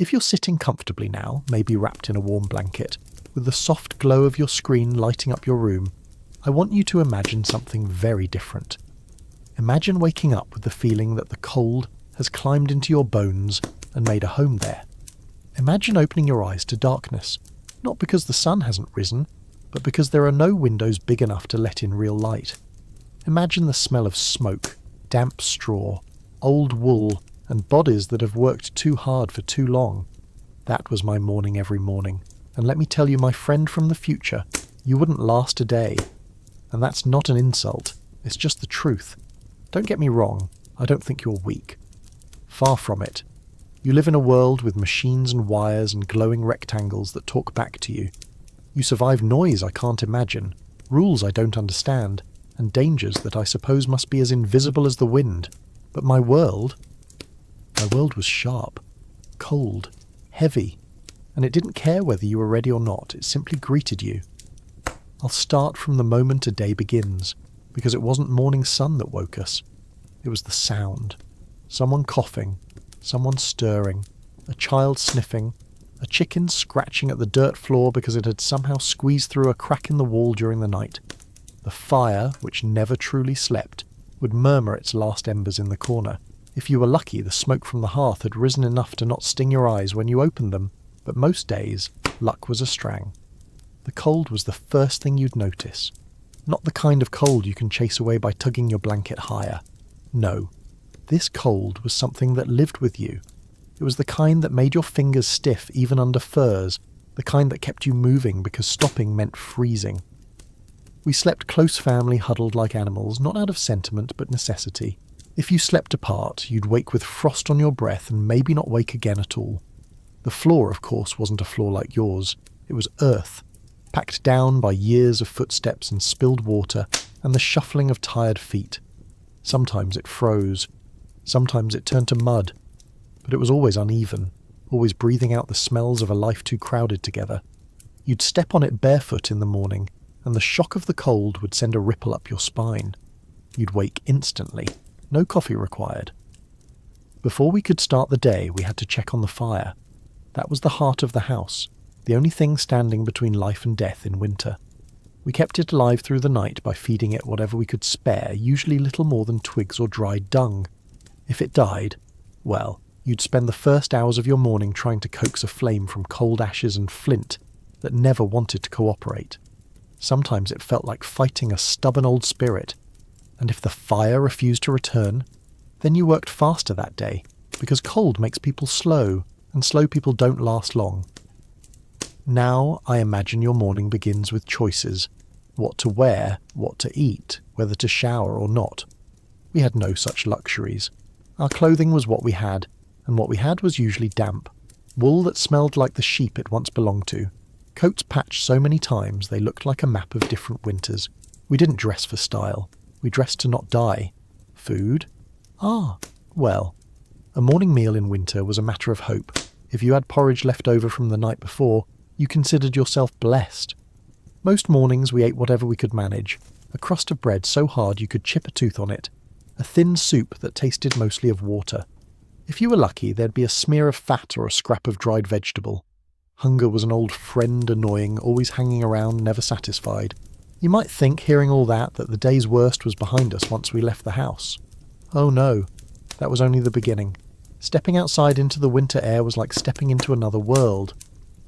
If you're sitting comfortably now, maybe wrapped in a warm blanket, with the soft glow of your screen lighting up your room, I want you to imagine something very different. Imagine waking up with the feeling that the cold has climbed into your bones and made a home there. Imagine opening your eyes to darkness, not because the sun hasn't risen, but because there are no windows big enough to let in real light. Imagine the smell of smoke, damp straw, old wool, and bodies that have worked too hard for too long. That was my morning every morning, and let me tell you, my friend from the future, you wouldn't last a day. And that's not an insult, it's just the truth. Don't get me wrong, I don't think you're weak. Far from it. You live in a world with machines and wires and glowing rectangles that talk back to you. You survive noise I can't imagine, rules I don't understand, and dangers that I suppose must be as invisible as the wind. But my world was sharp, cold, heavy, and it didn't care whether you were ready or not, it simply greeted you. I'll start from the moment a day begins, because it wasn't morning sun that woke us. It was the sound. Someone coughing, someone stirring, a child sniffing, a chicken scratching at the dirt floor because it had somehow squeezed through a crack in the wall during the night. The fire, which never truly slept, would murmur its last embers in the corner. If you were lucky, the smoke from the hearth had risen enough to not sting your eyes when you opened them, but most days, luck was a strang. The cold was the first thing you'd notice. Not the kind of cold you can chase away by tugging your blanket higher. No. This cold was something that lived with you. It was the kind that made your fingers stiff even under furs, the kind that kept you moving because stopping meant freezing. We slept close family huddled like animals, not out of sentiment but necessity. If you slept apart, you'd wake with frost on your breath and maybe not wake again at all. The floor, of course, wasn't a floor like yours. It was earth, packed down by years of footsteps and spilled water and the shuffling of tired feet. Sometimes it froze. Sometimes it turned to mud. But it was always uneven, always breathing out the smells of a life too crowded together. You'd step on it barefoot in the morning, and the shock of the cold would send a ripple up your spine. You'd wake instantly. No coffee required. Before we could start the day, we had to check on the fire. That was the heart of the house, the only thing standing between life and death in winter. We kept it alive through the night by feeding it whatever we could spare, usually little more than twigs or dried dung. If it died, well, you'd spend the first hours of your morning trying to coax a flame from cold ashes and flint that never wanted to cooperate. Sometimes it felt like fighting a stubborn old spirit, and if the fire refused to return, then you worked faster that day, because cold makes people slow, and slow people don't last long. Now I imagine your morning begins with choices: what to wear, what to eat, whether to shower or not. We had no such luxuries. Our clothing was what we had, and what we had was usually damp. Wool that smelled like the sheep it once belonged to. Coats patched so many times they looked like a map of different winters. We didn't dress for style. We dressed to not die. Food? Well, a morning meal in winter was a matter of hope. If you had porridge left over from the night before, you considered yourself blessed. Most mornings we ate whatever we could manage. A crust of bread so hard you could chip a tooth on it. A thin soup that tasted mostly of water. If you were lucky, there'd be a smear of fat or a scrap of dried vegetable. Hunger was an old friend, annoying, always hanging around, never satisfied. You might think, hearing all that the day's worst was behind us once we left the house. Oh no, that was only the beginning. Stepping outside into the winter air was like stepping into another world.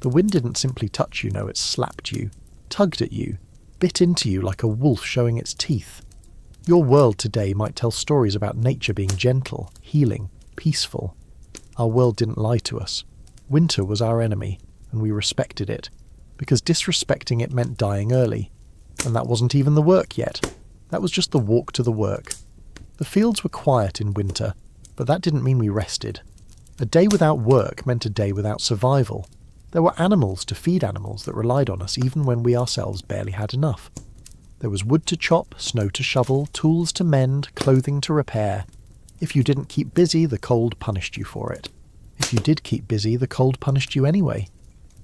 The wind didn't simply touch you, no, it slapped you, tugged at you, bit into you like a wolf showing its teeth. Your world today might tell stories about nature being gentle, healing, peaceful. Our world didn't lie to us. Winter was our enemy, and we respected it, because disrespecting it meant dying early. And that wasn't even the work yet. That was just the walk to the work. The fields were quiet in winter, but that didn't mean we rested. A day without work meant a day without survival. There were animals to feed animals that relied on us even when we ourselves barely had enough. There was wood to chop, snow to shovel, tools to mend, clothing to repair. If you didn't keep busy, the cold punished you for it. If you did keep busy, the cold punished you anyway.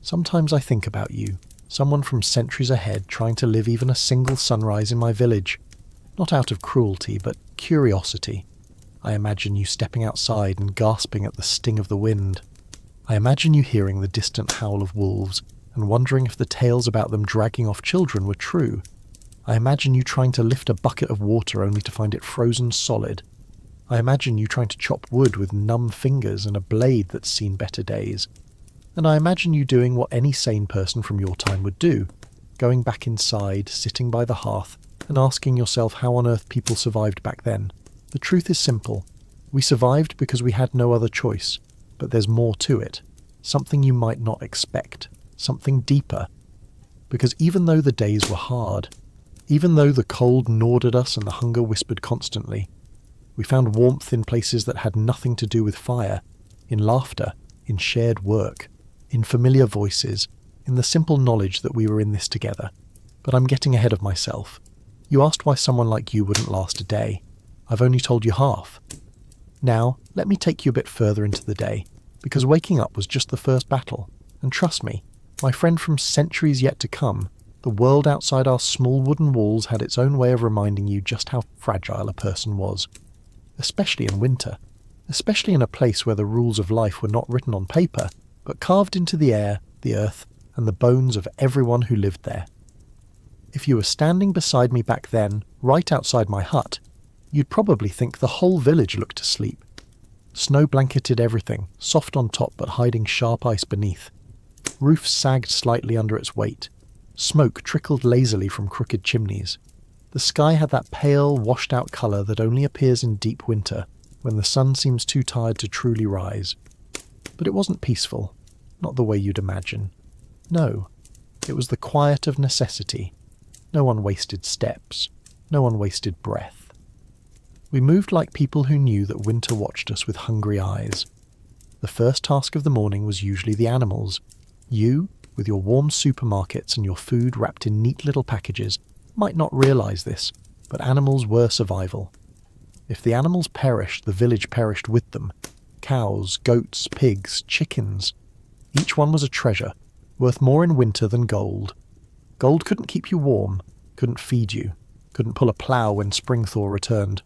Sometimes I think about you, someone from centuries ahead trying to live even a single sunrise in my village. Not out of cruelty, but curiosity. I imagine you stepping outside and gasping at the sting of the wind. I imagine you hearing the distant howl of wolves and wondering if the tales about them dragging off children were true. I imagine you trying to lift a bucket of water only to find it frozen solid. I imagine you trying to chop wood with numb fingers and a blade that's seen better days. And I imagine you doing what any sane person from your time would do, going back inside, sitting by the hearth, and asking yourself how on earth people survived back then. The truth is simple. We survived because we had no other choice, but there's more to it. Something you might not expect. Something deeper. Because even though the days were hard, even though the cold gnawed at us and the hunger whispered constantly, we found warmth in places that had nothing to do with fire, in laughter, in shared work, in familiar voices, in the simple knowledge that we were in this together. But I'm getting ahead of myself. You asked why someone like you wouldn't last a day. I've only told you half. Now, let me take you a bit further into the day, because waking up was just the first battle. And trust me, my friend from centuries yet to come, the world outside our small wooden walls had its own way of reminding you just how fragile a person was. Especially in winter. Especially in a place where the rules of life were not written on paper, but carved into the air, the earth, and the bones of everyone who lived there. If you were standing beside me back then, right outside my hut, you'd probably think the whole village looked asleep. Snow blanketed everything, soft on top but hiding sharp ice beneath. Roofs sagged slightly under its weight. Smoke trickled lazily from crooked chimneys. The sky had that pale, washed-out colour that only appears in deep winter, when the sun seems too tired to truly rise. But it wasn't peaceful, not the way you'd imagine. No, it was the quiet of necessity. No one wasted steps. No one wasted breath. We moved like people who knew that winter watched us with hungry eyes. The first task of the morning was usually the animals. You, with your warm supermarkets and your food wrapped in neat little packages, might not realise this, but animals were survival. If the animals perished, the village perished with them. Cows, goats, pigs, chickens. Each one was a treasure, worth more in winter than gold. Gold couldn't keep you warm, couldn't feed you, couldn't pull a plough when spring thaw returned.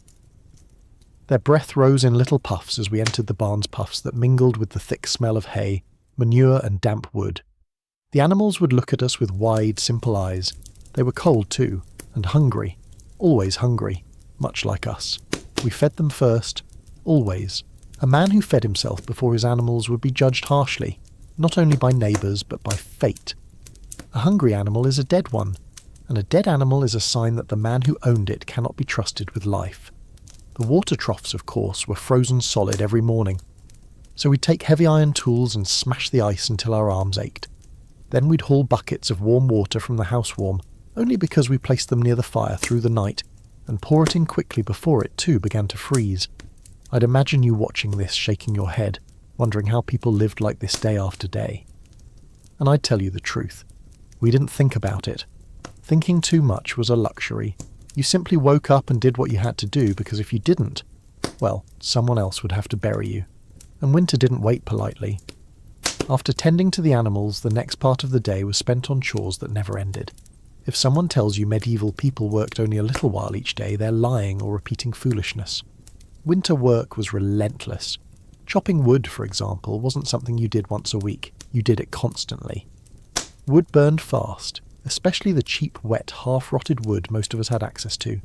Their breath rose in little puffs as we entered the barn's puffs that mingled with the thick smell of hay, manure and damp wood. The animals would look at us with wide, simple eyes. They were cold too, and hungry, always hungry, much like us. We fed them first, always. A man who fed himself before his animals would be judged harshly, not only by neighbours but by fate. A hungry animal is a dead one, and a dead animal is a sign that the man who owned it cannot be trusted with life. The water troughs, of course, were frozen solid every morning, so we'd take heavy iron tools and smash the ice until our arms ached. Then we'd haul buckets of warm water from the house warm, only because we placed them near the fire through the night, and pour it in quickly before it too began to freeze. I'd imagine you watching this, shaking your head, wondering how people lived like this day after day. And I'd tell you the truth. We didn't think about it. Thinking too much was a luxury. You simply woke up and did what you had to do, because if you didn't, well, someone else would have to bury you. And winter didn't wait politely. After tending to the animals, the next part of the day was spent on chores that never ended. If someone tells you medieval people worked only a little while each day, they're lying or repeating foolishness. Winter work was relentless. Chopping wood, for example, wasn't something you did once a week. You did it constantly. Wood burned fast, especially the cheap, wet, half-rotted wood most of us had access to.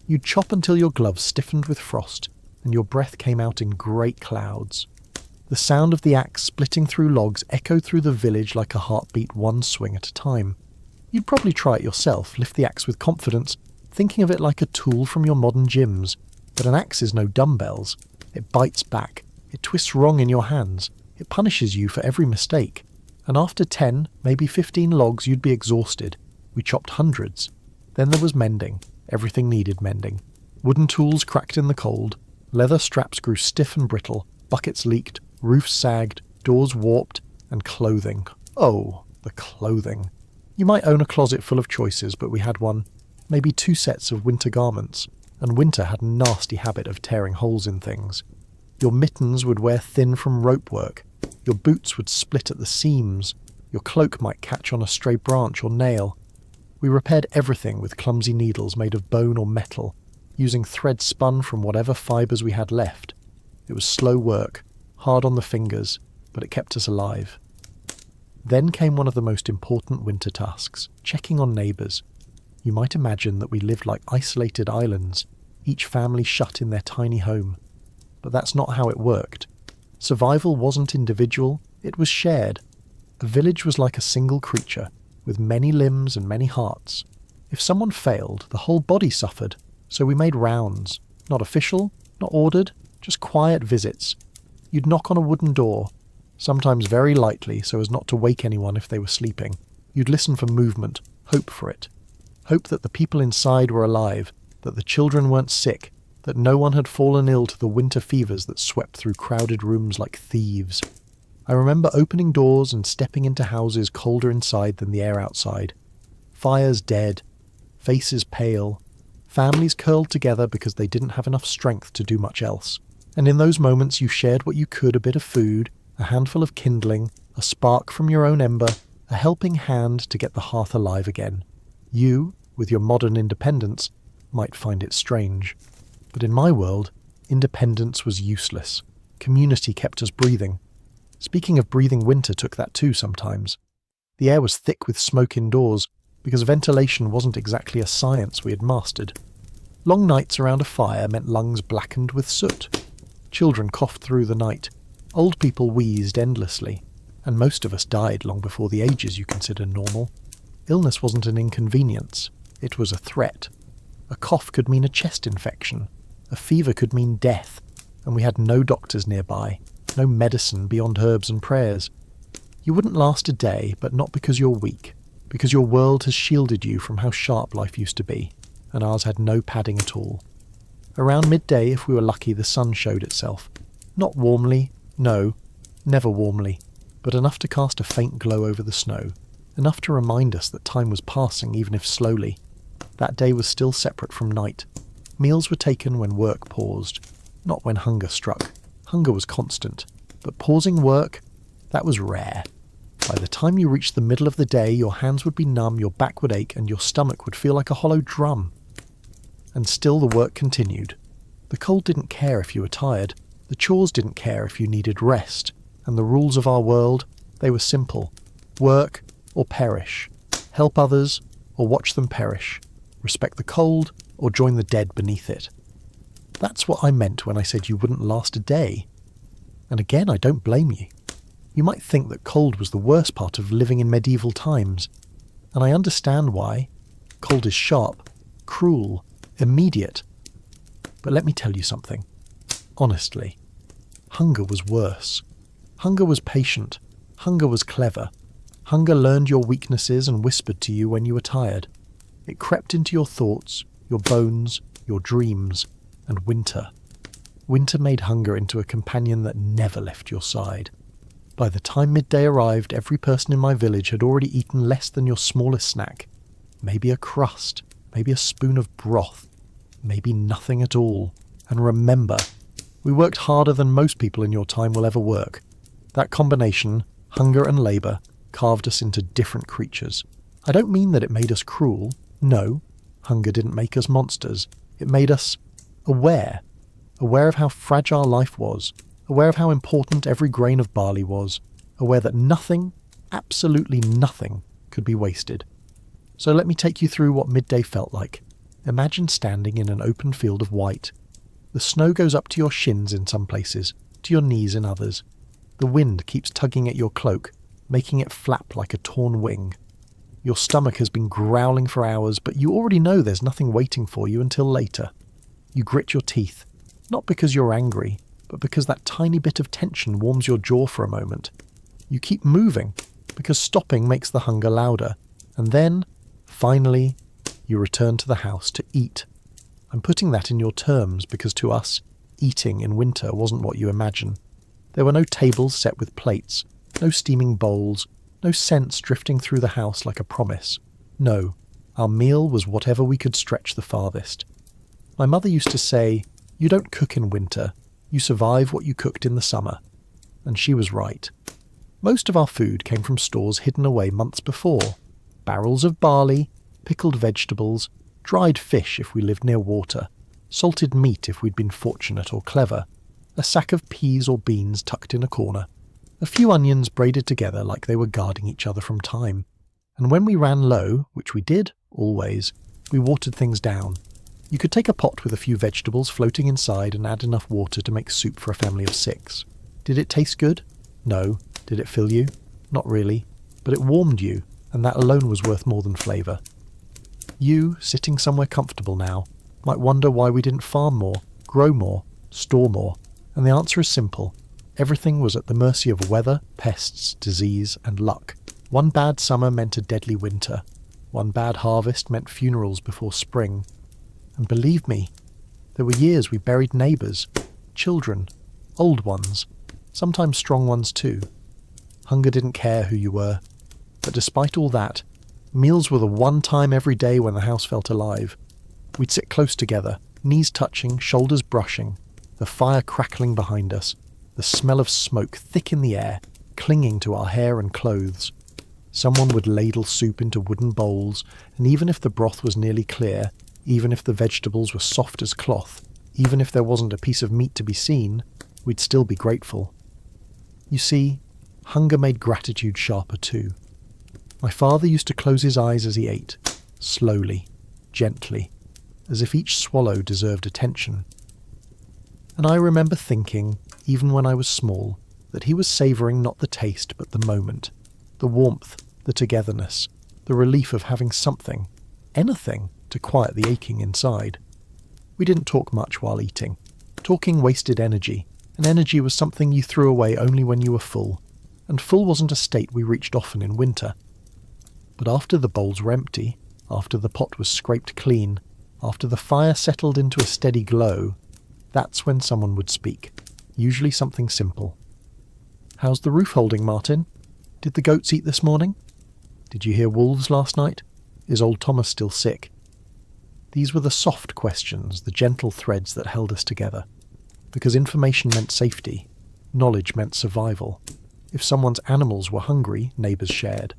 You'd chop until your gloves stiffened with frost, and your breath came out in great clouds. The sound of the axe splitting through logs echoed through the village like a heartbeat, one swing at a time. You'd probably try it yourself, lift the axe with confidence, thinking of it like a tool from your modern gyms. But an axe is no dumbbells. It bites back. It twists wrong in your hands. It punishes you for every mistake. And after 10, maybe 15 logs, you'd be exhausted. We chopped hundreds. Then there was mending. Everything needed mending. Wooden tools cracked in the cold. Leather straps grew stiff and brittle. Buckets leaked. Roofs sagged. Doors warped. And clothing. Oh, the clothing. You might own a closet full of choices, but we had one. Maybe 2 sets of winter garments. And winter had a nasty habit of tearing holes in things. Your mittens would wear thin from rope work. Your boots would split at the seams. Your cloak might catch on a stray branch or nail. We repaired everything with clumsy needles made of bone or metal, using thread spun from whatever fibres we had left. It was slow work, hard on the fingers, but it kept us alive. Then came one of the most important winter tasks, checking on neighbours. You might imagine that we lived like isolated islands, each family shut in their tiny home. But that's not how it worked. Survival wasn't individual, it was shared. A village was like a single creature, with many limbs and many hearts. If someone failed, the whole body suffered, so we made rounds. Not official, not ordered, just quiet visits. You'd knock on a wooden door, sometimes very lightly so as not to wake anyone if they were sleeping. You'd listen for movement, hope for it. Hope that the people inside were alive, that the children weren't sick, that no one had fallen ill to the winter fevers that swept through crowded rooms like thieves. I remember opening doors and stepping into houses colder inside than the air outside. Fires dead, faces pale, families curled together because they didn't have enough strength to do much else. And in those moments you shared what you could, a bit of food, a handful of kindling, a spark from your own ember, a helping hand to get the hearth alive again. You, with your modern independence, might find it strange. But in my world, independence was useless. Community kept us breathing. Speaking of breathing, winter took that too sometimes. The air was thick with smoke indoors, because ventilation wasn't exactly a science we had mastered. Long nights around a fire meant lungs blackened with soot. Children coughed through the night. Old people wheezed endlessly. And most of us died long before the ages you consider normal. Illness wasn't an inconvenience. It was a threat. A cough could mean a chest infection. A fever could mean death. And we had no doctors nearby. No medicine beyond herbs and prayers. You wouldn't last a day, but not because you're weak. Because your world has shielded you from how sharp life used to be. And ours had no padding at all. Around midday, if we were lucky, the sun showed itself. Not warmly, no, never warmly, but enough to cast a faint glow over the snow. Enough to remind us that time was passing, even if slowly. That day was still separate from night. Meals were taken when work paused, not when hunger struck. Hunger was constant, but pausing work, that was rare. By the time you reached the middle of the day, your hands would be numb, your back would ache, and your stomach would feel like a hollow drum. And still the work continued. The cold didn't care if you were tired. The chores didn't care if you needed rest. And the rules of our world, they were simple. Work or perish. Help others or watch them perish. Respect the cold or join the dead beneath it. That's what I meant when I said you wouldn't last a day. And again, I don't blame you. You might think that cold was the worst part of living in medieval times. And I understand why. Cold is sharp, cruel, immediate. But let me tell you something. Honestly, hunger was worse. Hunger was patient. Hunger was clever. Hunger learned your weaknesses and whispered to you when you were tired. It crept into your thoughts, your bones, your dreams, and winter. Winter made hunger into a companion that never left your side. By the time midday arrived, every person in my village had already eaten less than your smallest snack. Maybe a crust, maybe a spoon of broth, maybe nothing at all. And remember, we worked harder than most people in your time will ever work. That combination, hunger and labour, carved us into different creatures. I don't mean that it made us cruel. No, hunger didn't make us monsters. It made us aware. Aware of how fragile life was. Aware of how important every grain of barley was. Aware that nothing, absolutely nothing, could be wasted. So let me take you through what midday felt like. Imagine standing in an open field of white. The snow goes up to your shins in some places, to your knees in others. The wind keeps tugging at your cloak, making it flap like a torn wing. Your stomach has been growling for hours, but you already know there's nothing waiting for you until later. You grit your teeth, not because you're angry, but because that tiny bit of tension warms your jaw for a moment. You keep moving, because stopping makes the hunger louder. And then, finally, you return to the house to eat. I'm putting that in your terms because to us, eating in winter wasn't what you imagine. There were no tables set with plates, no steaming bowls, no scents drifting through the house like a promise. No, our meal was whatever we could stretch the farthest. My mother used to say, "You don't cook in winter, you survive what you cooked in the summer." And she was right. Most of our food came from stores hidden away months before. Barrels of barley, pickled vegetables, dried fish if we lived near water, salted meat if we'd been fortunate or clever, a sack of peas or beans tucked in a corner. A few onions braided together like they were guarding each other from time. And when we ran low, which we did, always, we watered things down. You could take a pot with a few vegetables floating inside and add enough water to make soup for a family of 6. Did it taste good? No. Did it fill you? Not really. But it warmed you, and that alone was worth more than flavour. You, sitting somewhere comfortable now, might wonder why we didn't farm more, grow more, store more, and the answer is simple. Everything was at the mercy of weather, pests, disease, and luck. One bad summer meant a deadly winter. One bad harvest meant funerals before spring. And believe me, there were years we buried neighbours, children, old ones, sometimes strong ones too. Hunger didn't care who you were. But despite all that, meals were the one time every day when the house felt alive. We'd sit close together, knees touching, shoulders brushing, the fire crackling behind us, the smell of smoke thick in the air, clinging to our hair and clothes. Someone would ladle soup into wooden bowls, and even if the broth was nearly clear, even if the vegetables were soft as cloth, even if there wasn't a piece of meat to be seen, we'd still be grateful. You see, hunger made gratitude sharper too. My father used to close his eyes as he ate, slowly, gently, as if each swallow deserved attention. And I remember thinking, even when I was small, that he was savouring not the taste but the moment, the warmth, the togetherness, the relief of having something, anything, to quiet the aching inside. We didn't talk much while eating. Talking wasted energy, and energy was something you threw away only when you were full, and full wasn't a state we reached often in winter. But after the bowls were empty, after the pot was scraped clean, after the fire settled into a steady glow, that's when someone would speak, usually something simple. "How's the roof holding, Martin? Did the goats eat this morning? Did you hear wolves last night? Is old Thomas still sick?" These were the soft questions, the gentle threads that held us together. Because information meant safety, knowledge meant survival. If someone's animals were hungry, neighbours shared.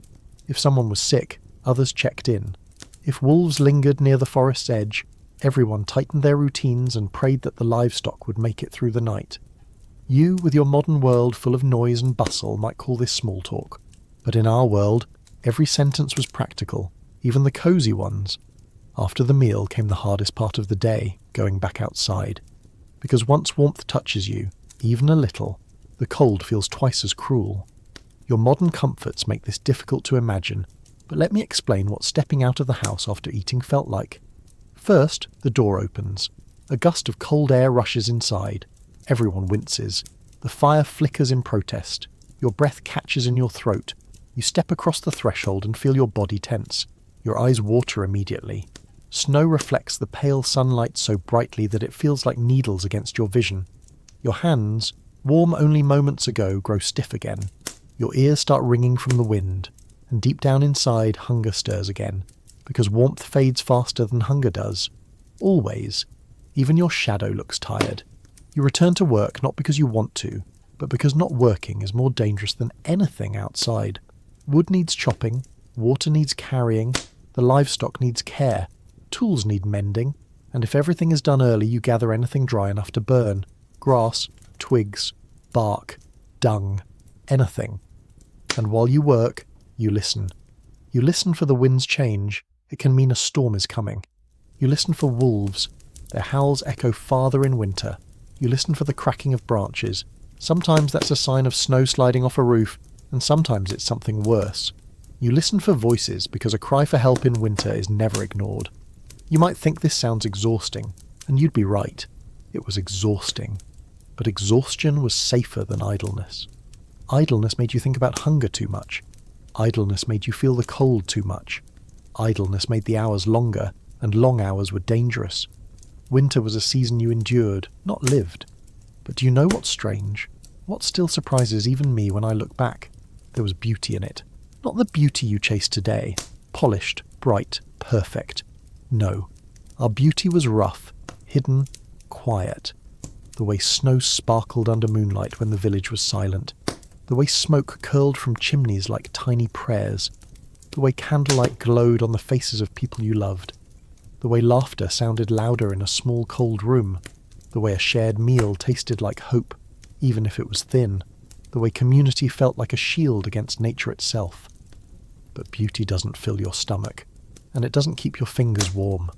If someone was sick, others checked in. If wolves lingered near the forest's edge, everyone tightened their routines and prayed that the livestock would make it through the night. You, with your modern world full of noise and bustle, might call this small talk. But in our world, every sentence was practical, even the cosy ones. After the meal came the hardest part of the day, going back outside. Because once warmth touches you, even a little, the cold feels twice as cruel. Your modern comforts make this difficult to imagine, but let me explain what stepping out of the house after eating felt like. First, the door opens. A gust of cold air rushes inside. Everyone winces. The fire flickers in protest. Your breath catches in your throat. You step across the threshold and feel your body tense. Your eyes water immediately. Snow reflects the pale sunlight so brightly that it feels like needles against your vision. Your hands, warm only moments ago, grow stiff again. Your ears start ringing from the wind, and deep down inside hunger stirs again, because warmth fades faster than hunger does. Always. Even your shadow looks tired. You return to work not because you want to, but because not working is more dangerous than anything outside. Wood needs chopping, water needs carrying, the livestock needs care, tools need mending, and if everything is done early you gather anything dry enough to burn. Grass, twigs, bark, dung, anything. And while you work, you listen. You listen for the wind's change. It can mean a storm is coming. You listen for wolves. Their howls echo farther in winter. You listen for the cracking of branches. Sometimes that's a sign of snow sliding off a roof, and sometimes it's something worse. You listen for voices because a cry for help in winter is never ignored. You might think this sounds exhausting, and you'd be right. It was exhausting. But exhaustion was safer than idleness. Idleness made you think about hunger too much. Idleness made you feel the cold too much. Idleness made the hours longer, and long hours were dangerous. Winter was a season you endured, not lived. But do you know what's strange? What still surprises even me when I look back? There was beauty in it. Not the beauty you chase today. Polished, bright, perfect. No. Our beauty was rough, hidden, quiet. The way snow sparkled under moonlight when the village was silent. The way smoke curled from chimneys like tiny prayers. The way candlelight glowed on the faces of people you loved. The way laughter sounded louder in a small cold room. The way a shared meal tasted like hope, even if it was thin. the way community felt like a shield against nature itself. But beauty doesn't fill your stomach, and it doesn't keep your fingers warm.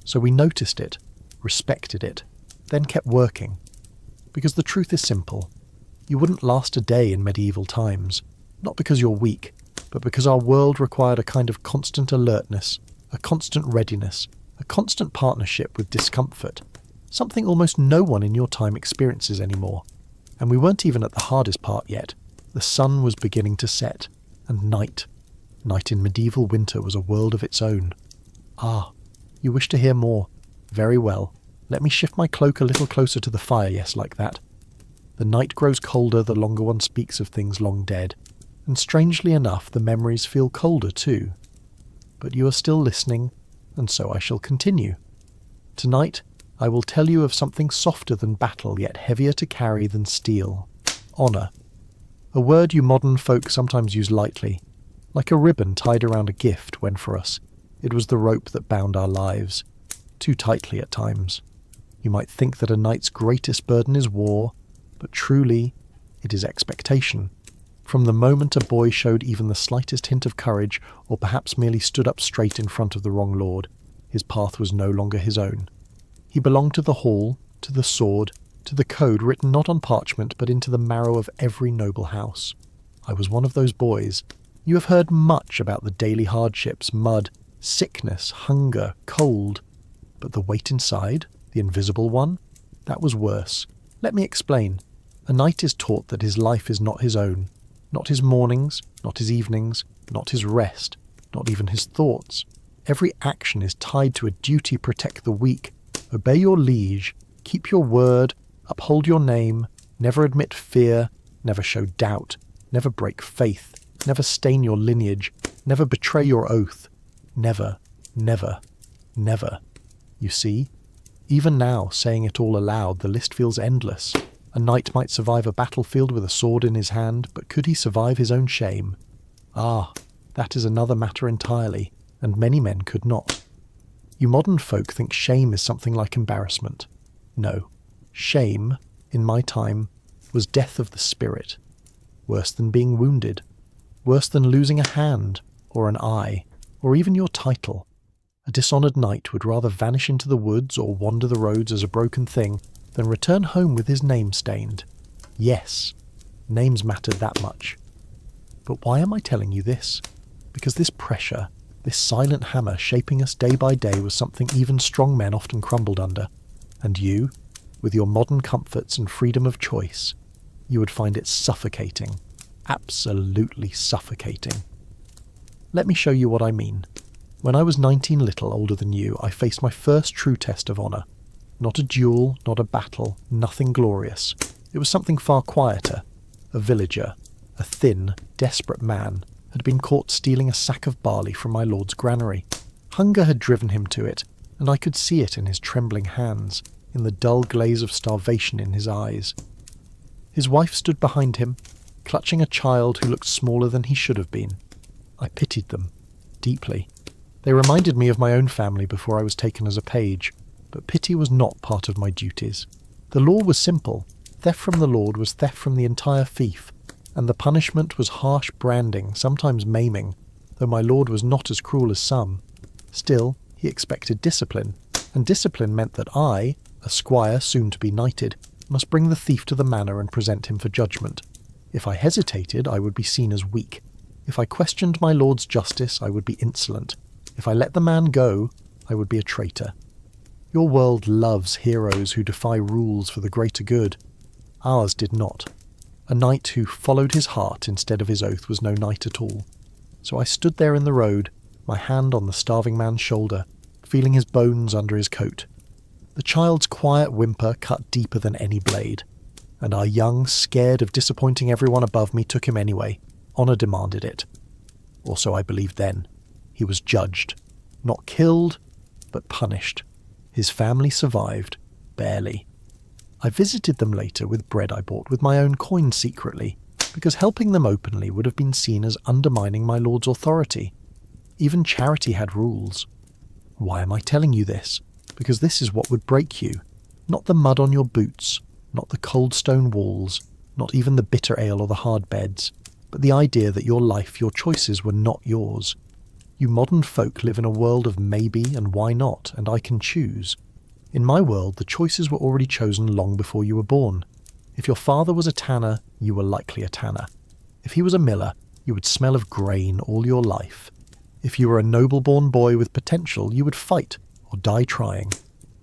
So we noticed it, respected it, then kept working. Because the truth is simple. You wouldn't last a day in medieval times, not because you're weak, but because our world required a kind of constant alertness, a constant readiness, a constant partnership with discomfort, something almost no one in your time experiences anymore. And we weren't even at the hardest part yet. The sun was beginning to set, and night in medieval winter was a world of its own. Ah, you wish to hear more? Very well. Let me shift my cloak a little closer to the fire, yes, like that. The night grows colder the longer one speaks of things long dead, and strangely enough the memories feel colder too. But you are still listening, and so I shall continue. Tonight, I will tell you of something softer than battle, yet heavier to carry than steel. Honour. A word you modern folk sometimes use lightly, like a ribbon tied around a gift when for us it was the rope that bound our lives, too tightly at times. You might think that a knight's greatest burden is war, but truly it is expectation. From the moment a boy showed even the slightest hint of courage, or perhaps merely stood up straight in front of the wrong lord, his path was no longer his own. He belonged to the hall, to the sword, to the code written not on parchment but into the marrow of every noble house. I was one of those boys. You have heard much about the daily hardships, mud, sickness, hunger, cold. But the weight inside, the invisible one, that was worse. Let me explain. A knight is taught that his life is not his own, not his mornings, not his evenings, not his rest, not even his thoughts. Every action is tied to a duty: protect the weak, obey your liege, keep your word, uphold your name, never admit fear, never show doubt, never break faith, never stain your lineage, never betray your oath. Never, never, never. You see? Even now, saying it all aloud, the list feels endless. A knight might survive a battlefield with a sword in his hand, but could he survive his own shame? Ah, that is another matter entirely, and many men could not. You modern folk think shame is something like embarrassment. No. Shame, in my time, was death of the spirit. Worse than being wounded. Worse than losing a hand, or an eye, or even your title. A dishonoured knight would rather vanish into the woods or wander the roads as a broken thing than return home with his name stained. Yes, names mattered that much. But why am I telling you this? Because this pressure, this silent hammer shaping us day by day, was something even strong men often crumbled under. And you, with your modern comforts and freedom of choice, you would find it suffocating. Absolutely suffocating. Let me show you what I mean. When I was 19, little older than you, I faced my first true test of honour. Not a duel, not a battle, nothing glorious. It was something far quieter. A villager, a thin, desperate man, had been caught stealing a sack of barley from my lord's granary. Hunger had driven him to it, and I could see it in his trembling hands, in the dull glaze of starvation in his eyes. His wife stood behind him, clutching a child who looked smaller than he should have been. I pitied them, deeply. They reminded me of my own family before I was taken as a page, but pity was not part of my duties. The law was simple. Theft from the lord was theft from the entire fief, and the punishment was harsh branding, sometimes maiming, though my lord was not as cruel as some. Still, he expected discipline, and discipline meant that I, a squire soon to be knighted, must bring the thief to the manor and present him for judgment. If I hesitated, I would be seen as weak. If I questioned my lord's justice, I would be insolent. If I let the man go, I would be a traitor. Your world loves heroes who defy rules for the greater good. Ours did not. A knight who followed his heart instead of his oath was no knight at all. So I stood there in the road, my hand on the starving man's shoulder, feeling his bones under his coat. The child's quiet whimper cut deeper than any blade, and our young, scared of disappointing everyone above me, took him anyway. Honour demanded it. Or so I believed then. He was judged. Not killed, but punished. His family survived. Barely. I visited them later with bread I bought with my own coin secretly, because helping them openly would have been seen as undermining my lord's authority. Even charity had rules. Why am I telling you this? Because this is what would break you. Not the mud on your boots, not the cold stone walls, not even the bitter ale or the hard beds, but the idea that your life, your choices were not yours. You modern folk live in a world of maybe and why not, and I can choose. In my world, the choices were already chosen long before you were born. If your father was a tanner, you were likely a tanner. If he was a miller, you would smell of grain all your life. If you were a noble-born boy with potential, you would fight or die trying.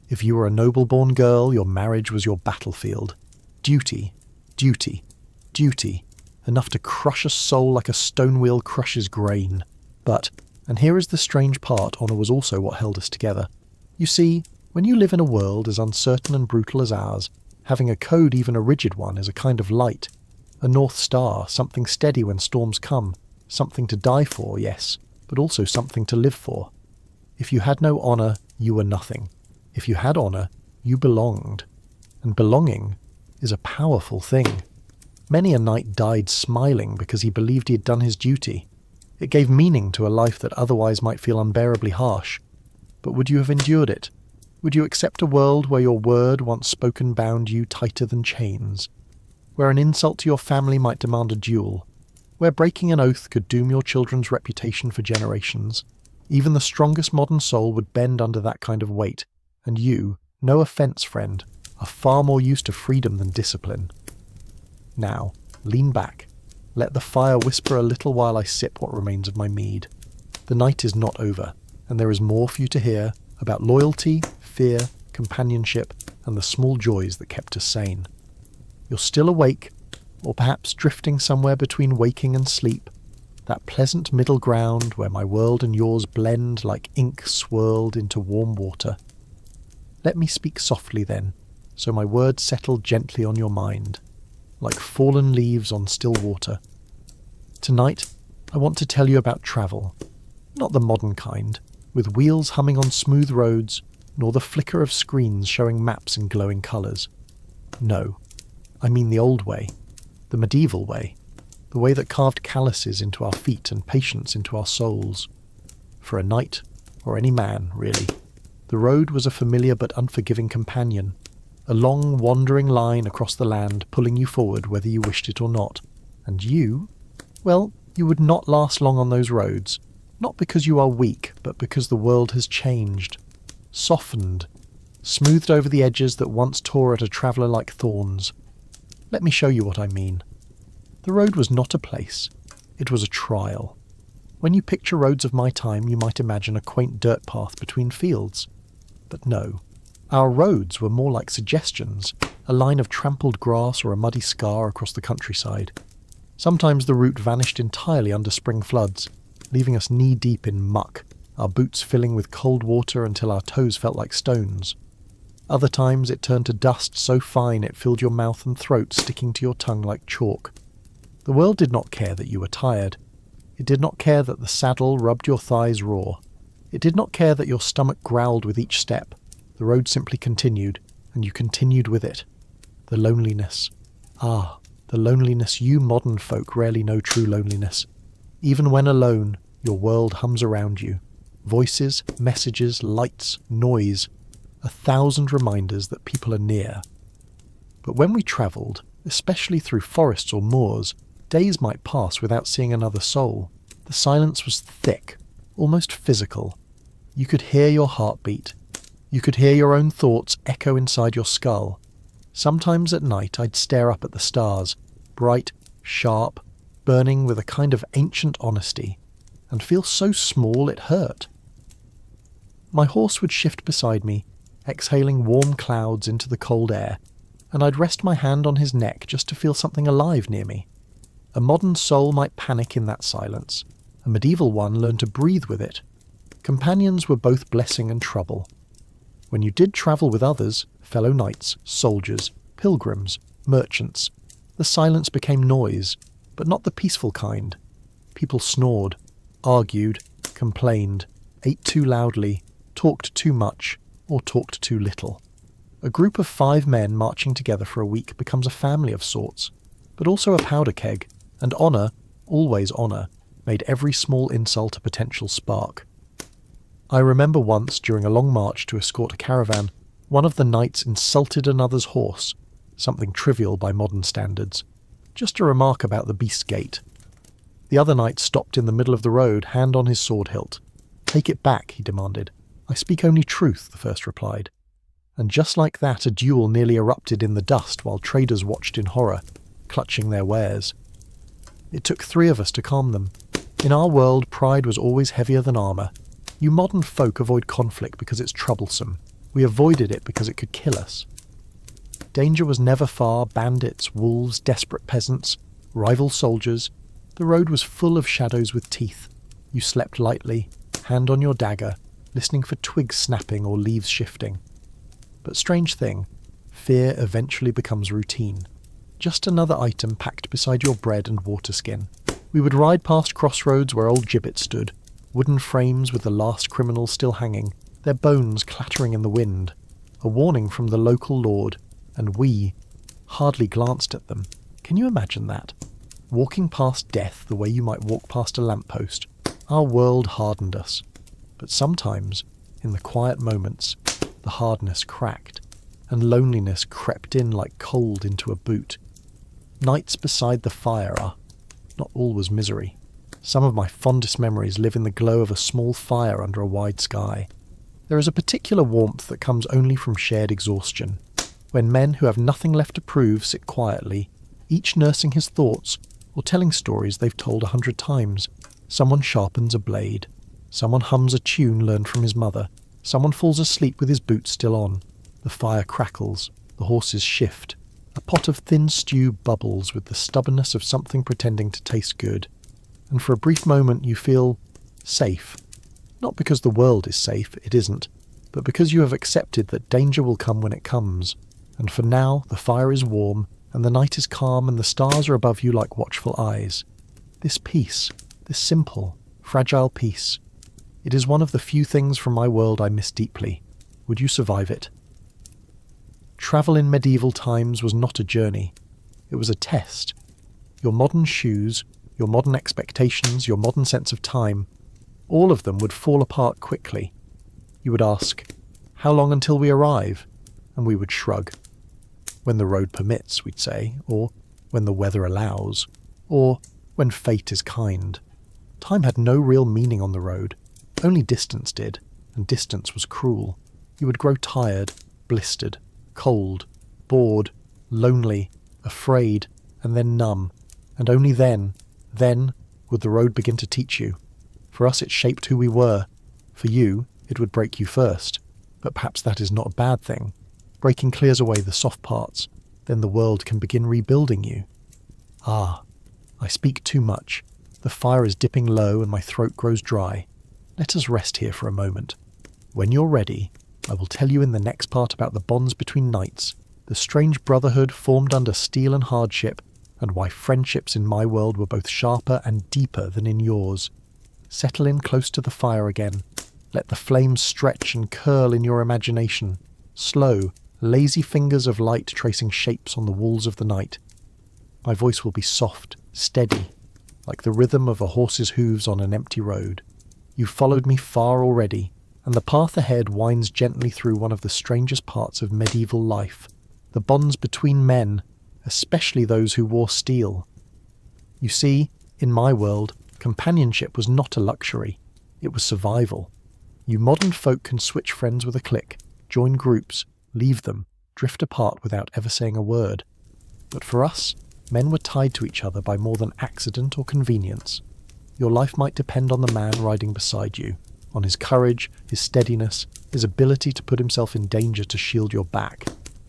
If you were a noble-born girl, your marriage was your battlefield. Duty, duty, duty, enough to crush a soul like a stone wheel crushes grain. But, and here is the strange part, honour was also what held us together. You see, when you live in a world as uncertain and brutal as ours, having a code, even a rigid one, is a kind of light. A north star, something steady when storms come, something to die for, yes, but also something to live for. If you had no honour, you were nothing. If you had honour, you belonged. And belonging is a powerful thing. Many a knight died smiling because he believed he had done his duty. It gave meaning to a life that otherwise might feel unbearably harsh. But would you have endured it? Would you accept a world where your word once spoken bound you tighter than chains? Where an insult to your family might demand a duel? Where breaking an oath could doom your children's reputation for generations? Even the strongest modern soul would bend under that kind of weight, and you, no offence, friend, are far more used to freedom than discipline. Now, lean back. Let the fire whisper a little while I sip what remains of my mead. The night is not over, and there is more for you to hear about loyalty, fear, companionship, and the small joys that kept us sane. You're still awake, or perhaps drifting somewhere between waking and sleep, that pleasant middle ground where my world and yours blend like ink swirled into warm water. Let me speak softly then, so my words settle gently on your mind, like fallen leaves on still water. Tonight, I want to tell you about travel, not the modern kind, with wheels humming on smooth roads, nor the flicker of screens showing maps in glowing colours. No, I mean the old way, the medieval way, the way that carved calluses into our feet and patience into our souls. For a knight, or any man, really, the road was a familiar but unforgiving companion, a long wandering line across the land pulling you forward whether you wished it or not. And you, well, you would not last long on those roads, not because you are weak, but because the world has changed, softened, smoothed over the edges that once tore at a traveller like thorns. Let me show you what I mean. The road was not a place, it was a trial. When you picture roads of my time, you might imagine a quaint dirt path between fields. But no, our roads were more like suggestions, a line of trampled grass or a muddy scar across the countryside. Sometimes the route vanished entirely under spring floods, leaving us knee-deep in muck, our boots filling with cold water until our toes felt like stones. Other times it turned to dust so fine it filled your mouth and throat, sticking to your tongue like chalk. The world did not care that you were tired. It did not care that the saddle rubbed your thighs raw. It did not care that your stomach growled with each step. The road simply continued, and you continued with it. The loneliness. Ah, the loneliness. You modern folk rarely know true loneliness. Even when alone, your world hums around you. Voices, messages, lights, noise. 1,000 reminders that people are near. But when we travelled, especially through forests or moors, days might pass without seeing another soul. The silence was thick, almost physical. You could hear your heartbeat. You could hear your own thoughts echo inside your skull. Sometimes at night I'd stare up at the stars, bright, sharp, burning with a kind of ancient honesty, and feel so small it hurt. My horse would shift beside me, exhaling warm clouds into the cold air, and I'd rest my hand on his neck just to feel something alive near me. A modern soul might panic in that silence. A medieval one learned to breathe with it. Companions were both blessing and trouble. When you did travel with others, fellow knights, soldiers, pilgrims, merchants, the silence became noise, but not the peaceful kind. People snored, argued, complained, ate too loudly, talked too much, or talked too little. A group of 5 men marching together for a week becomes a family of sorts, but also a powder keg, and honour, always honour, made every small insult a potential spark. I remember once, during a long march to escort a caravan, one of the knights insulted another's horse, something trivial by modern standards, Just a remark about the beast gate. The other knight stopped in the middle of the road, hand on his sword hilt. "Take it back," he demanded. "I speak only truth," the first replied. And just like that, a duel nearly erupted in the dust while traders watched in horror, clutching their wares. It took 3 of us to calm them. In our world, pride was always heavier than armour. You modern folk avoid conflict because it's troublesome. We avoided it because it could kill us. Danger was never far: bandits, wolves, desperate peasants, rival soldiers. The road was full of shadows with teeth. You slept lightly, hand on your dagger, listening for twigs snapping or leaves shifting. But strange thing, fear eventually becomes routine. Just another item packed beside your bread and water skin. We would ride past crossroads where old gibbets stood, wooden frames with the last criminals still hanging, their bones clattering in the wind. A warning from the local lord, and we hardly glanced at them. Can you imagine that? Walking past death the way you might walk past a lamppost. Our world hardened us. But sometimes, in the quiet moments, the hardness cracked, and loneliness crept in like cold into a boot. Nights beside the fire are not always misery. Some of my fondest memories live in the glow of a small fire under a wide sky. There is a particular warmth that comes only from shared exhaustion. When men who have nothing left to prove sit quietly, each nursing his thoughts or telling stories they've told 100 times. Someone sharpens a blade. Someone hums a tune learned from his mother. Someone falls asleep with his boots still on. The fire crackles. The horses shift. A pot of thin stew bubbles with the stubbornness of something pretending to taste good. And for a brief moment you feel safe. Not because the world is safe, it isn't, but because you have accepted that danger will come when it comes. And for now, the fire is warm, and the night is calm, and the stars are above you like watchful eyes. This peace, this simple, fragile peace, it is one of the few things from my world I miss deeply. Would you survive it? Travel in medieval times was not a journey. It was a test. Your modern shoes, your modern expectations, your modern sense of time, all of them would fall apart quickly. You would ask, "How long until we arrive?" And we would shrug. "When the road permits," we'd say, or "when the weather allows," or "when fate is kind." Time had no real meaning on the road. Only distance did, and distance was cruel. You would grow tired, blistered, cold, bored, lonely, afraid, and then numb. And only then would the road begin to teach you. For us it shaped who we were. For you, it would break you first. But perhaps that is not a bad thing. Breaking clears away the soft parts. Then the world can begin rebuilding you. Ah, I speak too much. The fire is dipping low and my throat grows dry. Let us rest here for a moment. When you're ready, I will tell you in the next part about the bonds between knights, the strange brotherhood formed under steel and hardship, and why friendships in my world were both sharper and deeper than in yours. Settle in close to the fire again. Let the flames stretch and curl in your imagination. Slow, lazy fingers of light tracing shapes on the walls of the night. My voice will be soft, steady, like the rhythm of a horse's hooves on an empty road. You've followed me far already, and the path ahead winds gently through one of the strangest parts of medieval life, the bonds between men, especially those who wore steel. You see, in my world, companionship was not a luxury, it was survival. You modern folk can switch friends with a click, join groups, leave them, drift apart without ever saying a word. But for us, men were tied to each other by more than accident or convenience. Your life might depend on the man riding beside you, on his courage, his steadiness, his ability to put himself in danger to shield your back.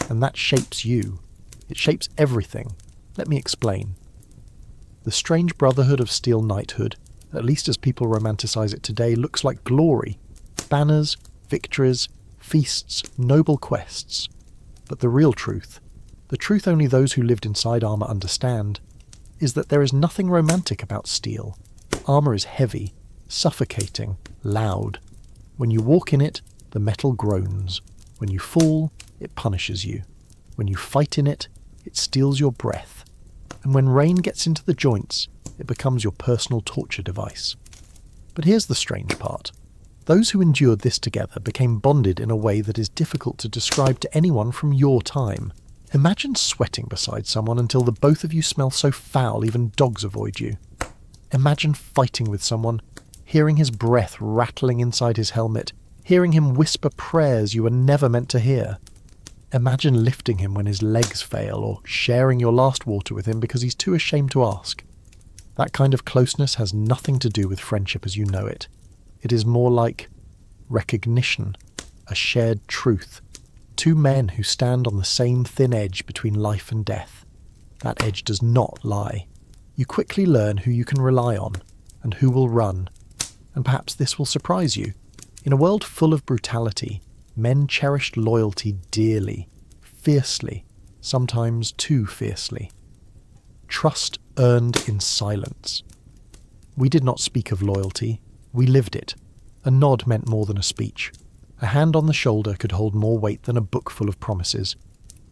And that shapes you. It shapes everything. Let me explain. The strange brotherhood of steel knighthood, at least as people romanticize it today, looks like glory. Banners, victories, feasts, noble quests. But the real truth, the truth only those who lived inside armor understand, is that there is nothing romantic about steel. Armor is heavy, suffocating, loud. When you walk in it, the metal groans. When you fall, it punishes you. When you fight in it, it steals your breath. And when rain gets into the joints, it becomes your personal torture device. But here's the strange part. Those who endured this together became bonded in a way that is difficult to describe to anyone from your time. Imagine sweating beside someone until the both of you smell so foul even dogs avoid you. Imagine fighting with someone, hearing his breath rattling inside his helmet, hearing him whisper prayers you were never meant to hear. Imagine lifting him when his legs fail, or sharing your last water with him because he's too ashamed to ask. That kind of closeness has nothing to do with friendship as you know it. It is more like recognition, a shared truth. Two men who stand on the same thin edge between life and death. That edge does not lie. You quickly learn who you can rely on, and who will run. And perhaps this will surprise you. In a world full of brutality, men cherished loyalty dearly, fiercely, sometimes too fiercely. Trust earned in silence. We did not speak of loyalty, we lived it. A nod meant more than a speech. A hand on the shoulder could hold more weight than a book full of promises.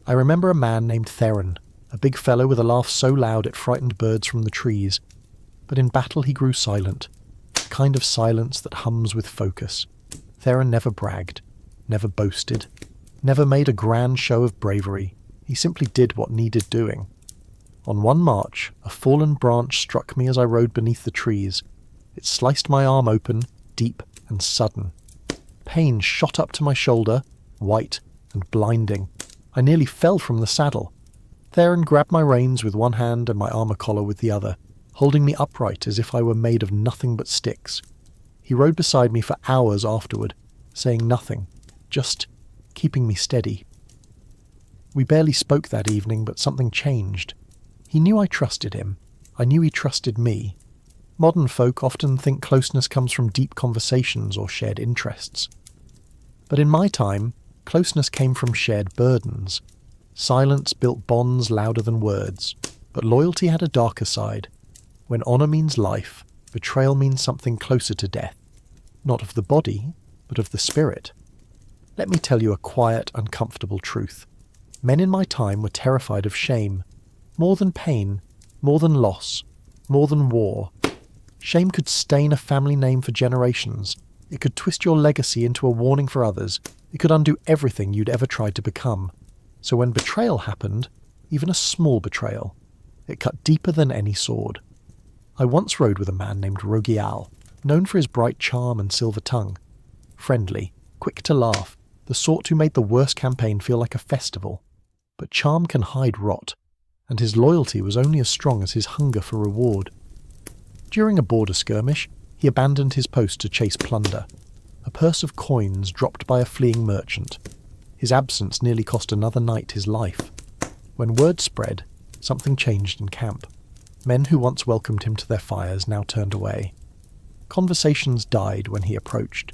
I remember a man named Theron, a big fellow with a laugh so loud it frightened birds from the trees. But in battle he grew silent, a kind of silence that hums with focus. Theron never bragged, never boasted, never made a grand show of bravery. He simply did what needed doing. On one march, a fallen branch struck me as I rode beneath the trees. It sliced my arm open, deep and sudden. Pain shot up to my shoulder, white and blinding. I nearly fell from the saddle. Theron grabbed my reins with one hand and my armour collar with the other, holding me upright as if I were made of nothing but sticks. He rode beside me for hours afterward, saying nothing, just keeping me steady. We barely spoke that evening, but something changed. He knew I trusted him. I knew he trusted me. Modern folk often think closeness comes from deep conversations or shared interests. But in my time, closeness came from shared burdens. Silence built bonds louder than words, but loyalty had a darker side. When honour means life, betrayal means something closer to death. Not of the body, but of the spirit. Let me tell you a quiet, uncomfortable truth. Men in my time were terrified of shame. More than pain, more than loss, more than war. Shame could stain a family name for generations. It could twist your legacy into a warning for others. It could undo everything you'd ever tried to become. So when betrayal happened, even a small betrayal, it cut deeper than any sword. I once rode with a man named Rogial, known for his bright charm and silver tongue. Friendly, quick to laugh, the sort who made the worst campaign feel like a festival. But charm can hide rot, and his loyalty was only as strong as his hunger for reward. During a border skirmish, he abandoned his post to chase plunder, a purse of coins dropped by a fleeing merchant. His absence nearly cost another knight his life. When word spread, something changed in camp. Men who once welcomed him to their fires now turned away. Conversations died when he approached.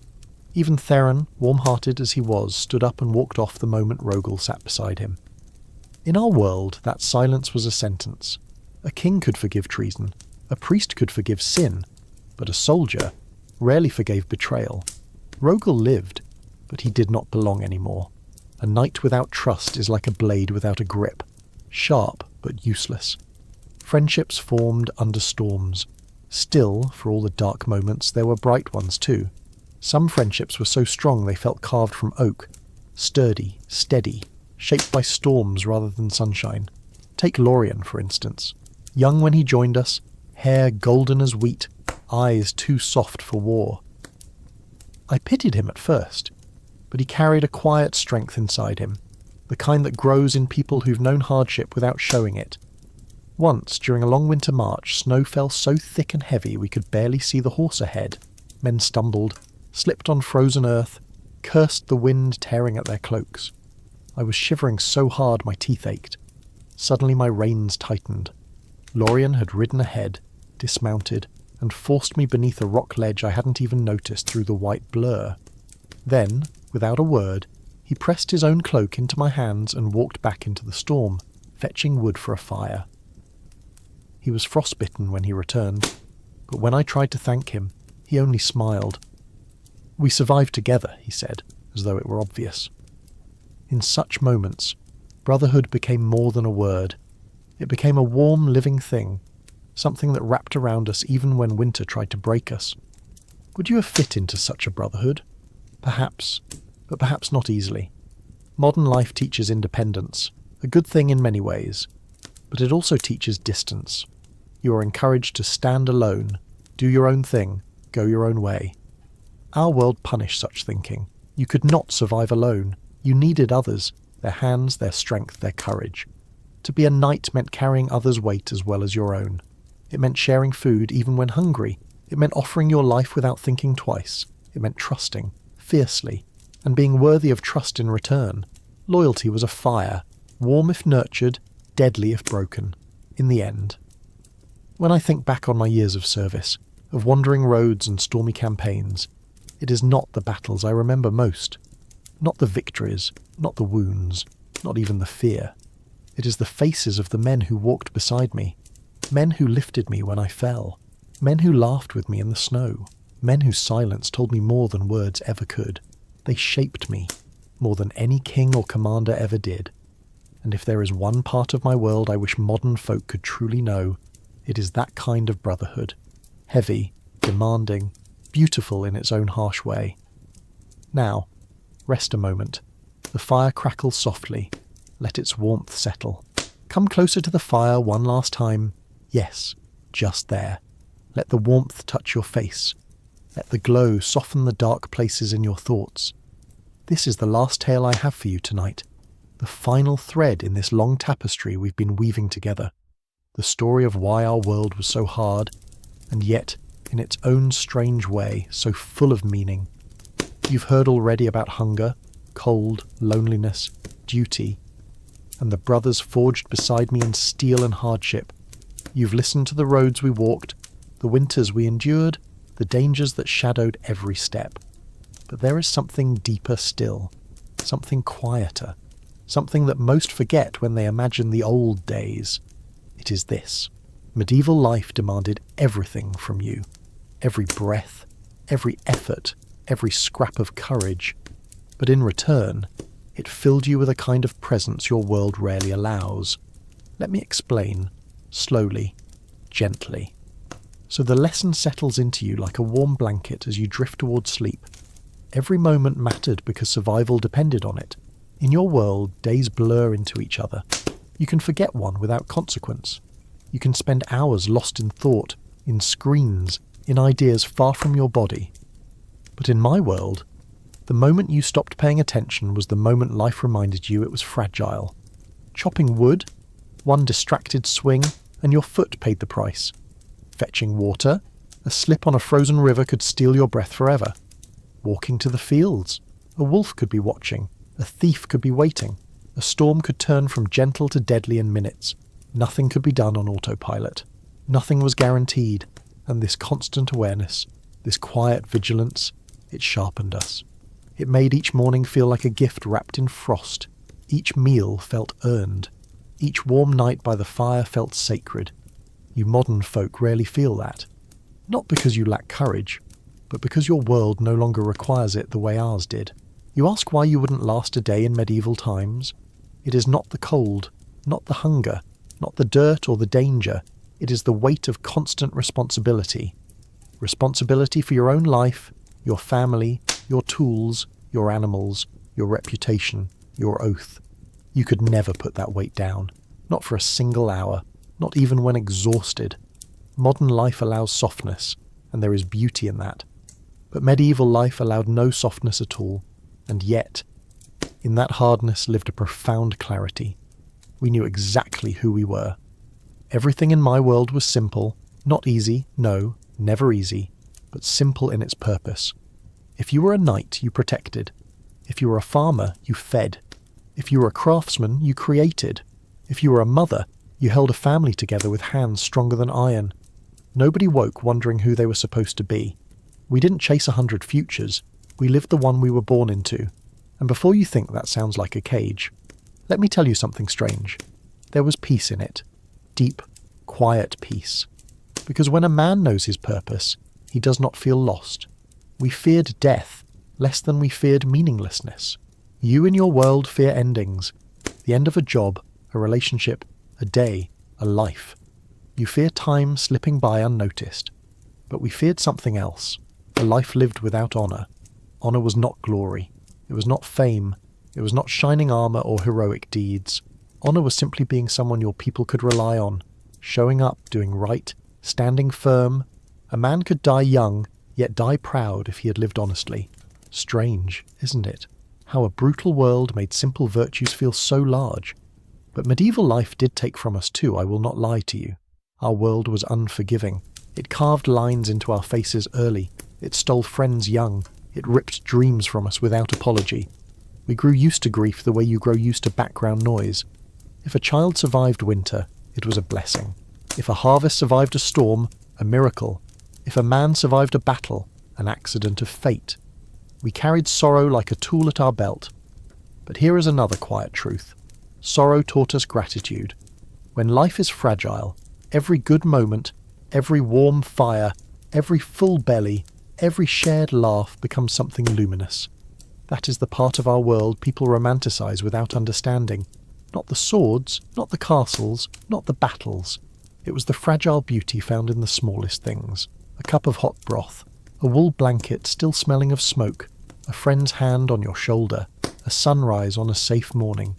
Even Theron, warm-hearted as he was, stood up and walked off the moment Rogel sat beside him. In our world, that silence was a sentence. A king could forgive treason, a priest could forgive sin, but a soldier rarely forgave betrayal. Rogel lived, but he did not belong anymore. A knight without trust is like a blade without a grip, sharp but useless. Friendships formed under storms. Still, for all the dark moments, there were bright ones too. Some friendships were so strong they felt carved from oak, sturdy, steady, shaped by storms rather than sunshine. Take Lorien, for instance. Young when he joined us, hair golden as wheat, eyes too soft for war. I pitied him at first, but he carried a quiet strength inside him, the kind that grows in people who've known hardship without showing it. Once, during a long winter march, snow fell so thick and heavy we could barely see the horse ahead. Men stumbled, slipped on frozen earth, cursed the wind tearing at their cloaks. I was shivering so hard my teeth ached. Suddenly my reins tightened. Lorien had ridden ahead, dismounted, and forced me beneath a rock ledge I hadn't even noticed through the white blur. Then, without a word, he pressed his own cloak into my hands and walked back into the storm, fetching wood for a fire. He was frostbitten when he returned, but when I tried to thank him, he only smiled. "We survived together," he said, as though it were obvious. In such moments, brotherhood became more than a word. It became a warm, living thing, something that wrapped around us even when winter tried to break us. Would you have fit into such a brotherhood? Perhaps, but perhaps not easily. Modern life teaches independence, A good thing in many ways, but it also teaches distance. You are encouraged to stand alone, do your own thing, go your own way. Our world punished such thinking. You could not survive alone. You needed others, their hands, their strength, their courage. To be a knight meant carrying others' weight as well as your own. It meant sharing food even when hungry. It meant offering your life without thinking twice. It meant trusting, fiercely, and being worthy of trust in return. Loyalty was a fire, warm if nurtured, deadly if broken, in the end. When I think back on my years of service, of wandering roads and stormy campaigns, it is not the battles I remember most. Not the victories, not the wounds, not even the fear. It is the faces of the men who walked beside me, men who lifted me when I fell, men who laughed with me in the snow, men whose silence told me more than words ever could. They shaped me, more than any king or commander ever did. And if there is one part of my world I wish modern folk could truly know, it is that kind of brotherhood. Heavy, demanding, beautiful in its own harsh way. Now, rest a moment. The fire crackles softly. Let its warmth settle. Come closer to the fire one last time. Yes, just there. Let the warmth touch your face. Let the glow soften the dark places in your thoughts. This is the last tale I have for you tonight. The final thread in this long tapestry we've been weaving together. The story of why our world was so hard, and yet, in its own strange way, so full of meaning. You've heard already about hunger, cold, loneliness, duty, and the brothers forged beside me in steel and hardship. You've listened to the roads we walked, the winters we endured, the dangers that shadowed every step. But there is something deeper still, something quieter, something that most forget when they imagine the old days. It is this. Medieval life demanded everything from you. Every breath, every effort, every scrap of courage. But in return, it filled you with a kind of presence your world rarely allows. Let me explain, slowly, gently. So the lesson settles into you like a warm blanket as you drift towards sleep. Every moment mattered because survival depended on it. In your world, days blur into each other. You can forget one without consequence. You can spend hours lost in thought, in screens, in ideas far from your body. But in my world, the moment you stopped paying attention was the moment life reminded you it was fragile. Chopping wood, one distracted swing, and your foot paid the price. Fetching water, a slip on a frozen river could steal your breath forever. Walking to the fields, a wolf could be watching, a thief could be waiting. A storm could turn from gentle to deadly in minutes. Nothing could be done on autopilot. Nothing was guaranteed, and this constant awareness, this quiet vigilance, it sharpened us. It made each morning feel like a gift wrapped in frost. Each meal felt earned. Each warm night by the fire felt sacred. You modern folk rarely feel that. Not because you lack courage, but because your world no longer requires it the way ours did. You ask why you wouldn't last a day in medieval times? It is not the cold, not the hunger, not the dirt or the danger. It is the weight of constant responsibility. Responsibility for your own life, your family, your tools, your animals, your reputation, your oath. You could never put that weight down, not for a single hour, not even when exhausted. Modern life allows softness, and there is beauty in that. But medieval life allowed no softness at all, and yet, in that hardness lived a profound clarity. We knew exactly who we were. Everything in my world was simple, not easy, no, never easy, but simple in its purpose. If you were a knight, you protected. If you were a farmer, you fed. If you were a craftsman, you created. If you were a mother, you held a family together with hands stronger than iron. Nobody woke wondering who they were supposed to be. We didn't chase 100 futures. We lived the one we were born into. And before you think that sounds like a cage, let me tell you something strange. There was peace in it. Deep, quiet peace. Because when a man knows his purpose, he does not feel lost. We feared death less than we feared meaninglessness. You in your world fear endings. The end of a job, a relationship, a day, a life. You fear time slipping by unnoticed. But we feared something else. A life lived without honour. Honour was not glory. It was not fame. It was not shining armour or heroic deeds. Honor was simply being someone your people could rely on, showing up, doing right, standing firm. A man could die young, yet die proud if he had lived honestly. Strange, isn't it? How a brutal world made simple virtues feel so large. But medieval life did take from us too, I will not lie to you. Our world was unforgiving. It carved lines into our faces early. It stole friends young. It ripped dreams from us without apology. We grew used to grief the way you grow used to background noise. If a child survived winter, it was a blessing. If a harvest survived a storm, a miracle. If a man survived a battle, an accident of fate. We carried sorrow like a tool at our belt. But here is another quiet truth. Sorrow taught us gratitude. When life is fragile, every good moment, every warm fire, every full belly, every shared laugh becomes something luminous. That is the part of our world people romanticize without understanding. Not the swords, not the castles, not the battles. It was the fragile beauty found in the smallest things. A cup of hot broth, a wool blanket still smelling of smoke, a friend's hand on your shoulder, a sunrise on a safe morning.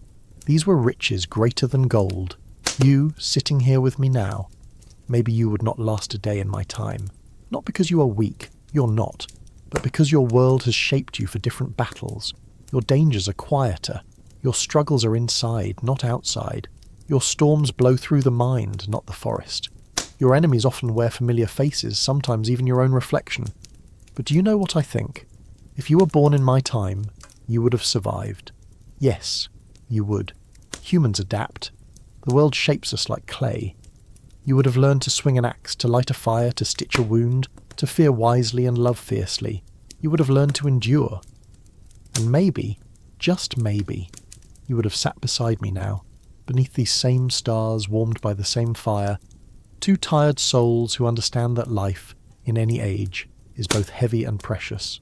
These were riches greater than gold. You, sitting here with me now. Maybe you would not last a day in my time. Not because you are weak, you're not, but because your world has shaped you for different battles. Your dangers are quieter. Your struggles are inside, not outside. Your storms blow through the mind, not the forest. Your enemies often wear familiar faces, sometimes even your own reflection. But do you know what I think? If you were born in my time, you would have survived. Yes, you would. Humans adapt. The world shapes us like clay. You would have learned to swing an axe, to light a fire, to stitch a wound, to fear wisely and love fiercely. You would have learned to endure. And maybe, just maybe, you would have sat beside me now, beneath these same stars warmed by the same fire, two tired souls who understand that life, in any age, is both heavy and precious.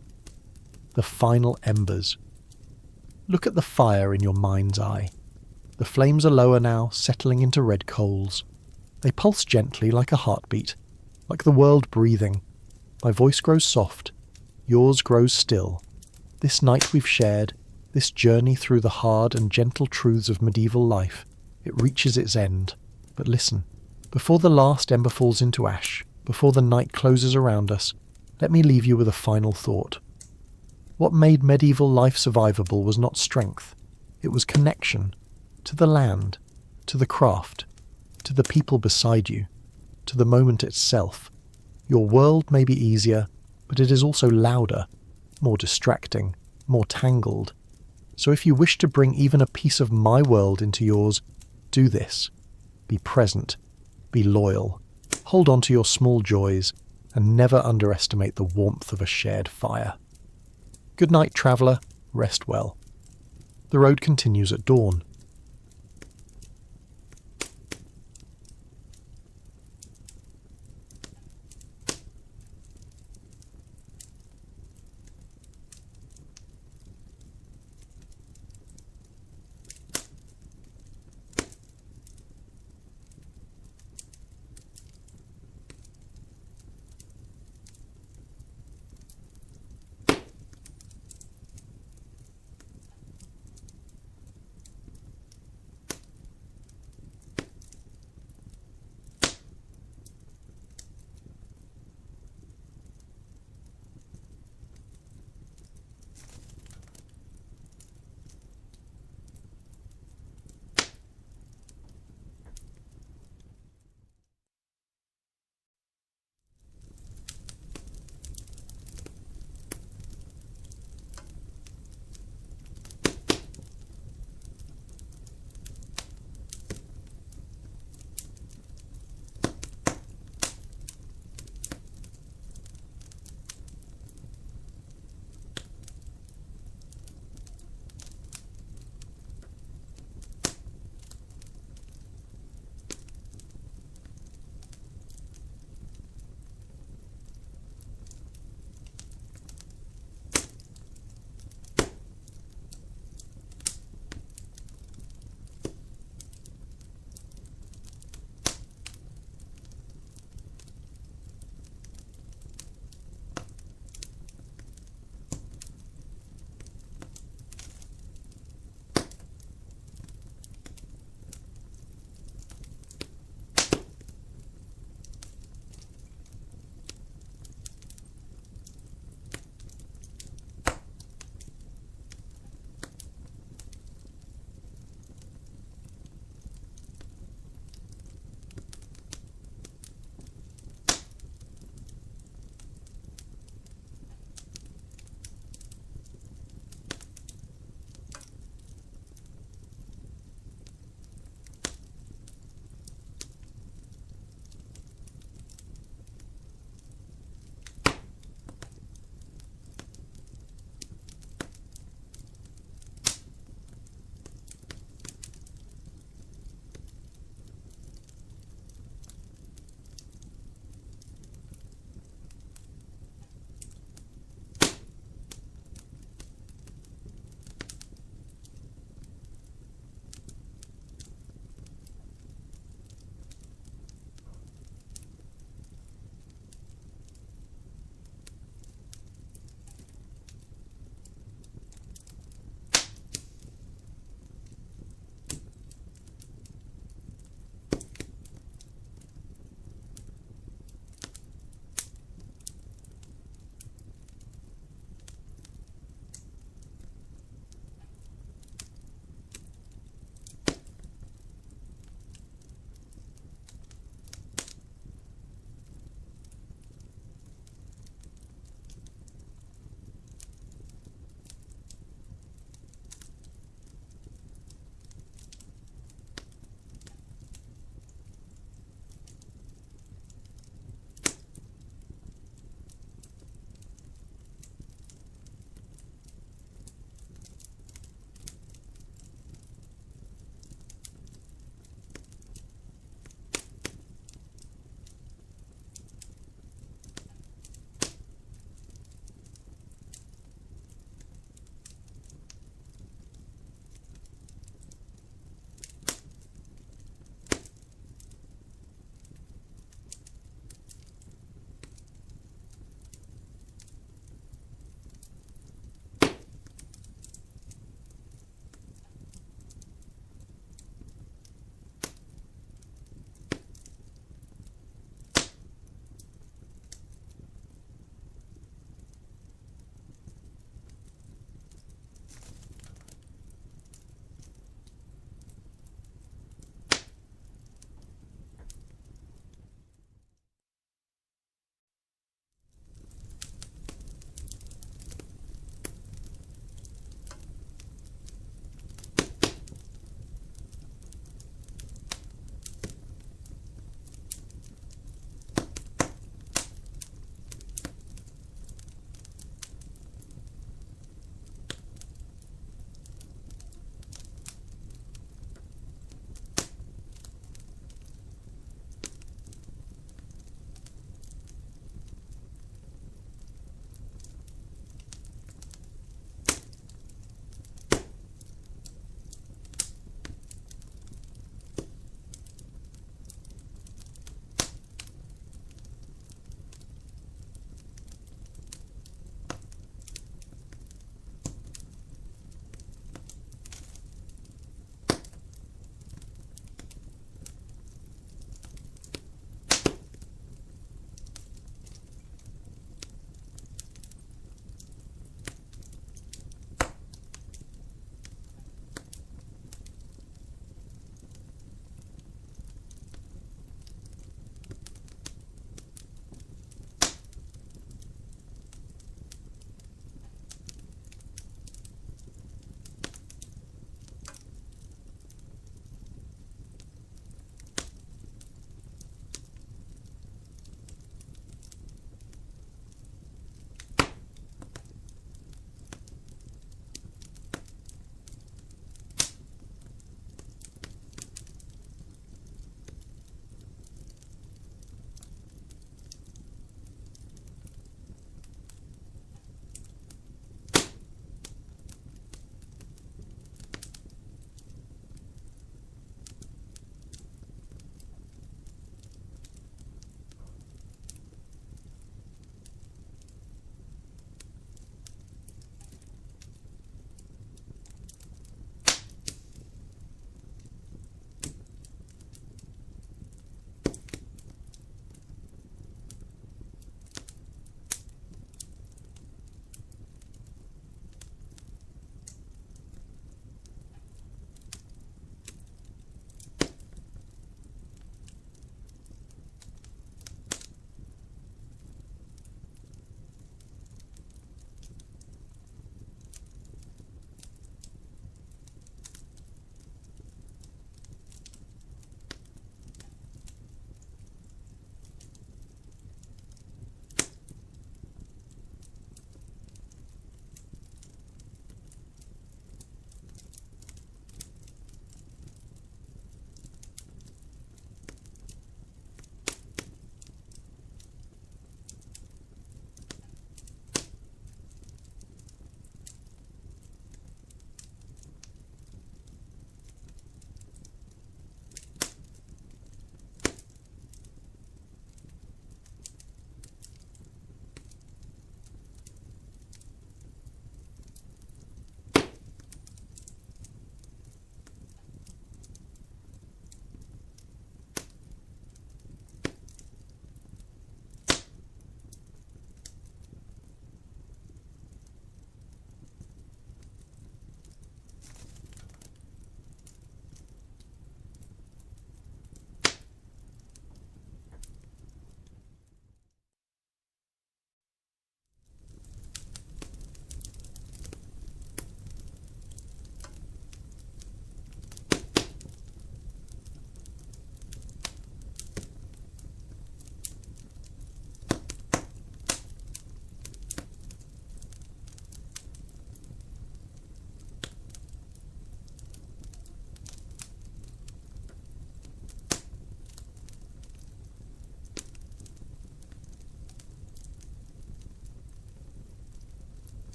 The final embers. Look at the fire in your mind's eye. The flames are lower now, settling into red coals. They pulse gently like a heartbeat, like the world breathing. My voice grows soft, yours grows still. This night we've shared, this journey through the hard and gentle truths of medieval life, it reaches its end. But listen, before the last ember falls into ash, before the night closes around us, let me leave you with a final thought. What made medieval life survivable was not strength, it was connection, to the land, to the craft, to the people beside you, to the moment itself. Your world may be easier, but it is also louder, more distracting, more tangled. So if you wish to bring even a piece of my world into yours, do this. Be present, be loyal, hold on to your small joys, and never underestimate the warmth of a shared fire. Good night, traveller, rest well. The road continues at dawn.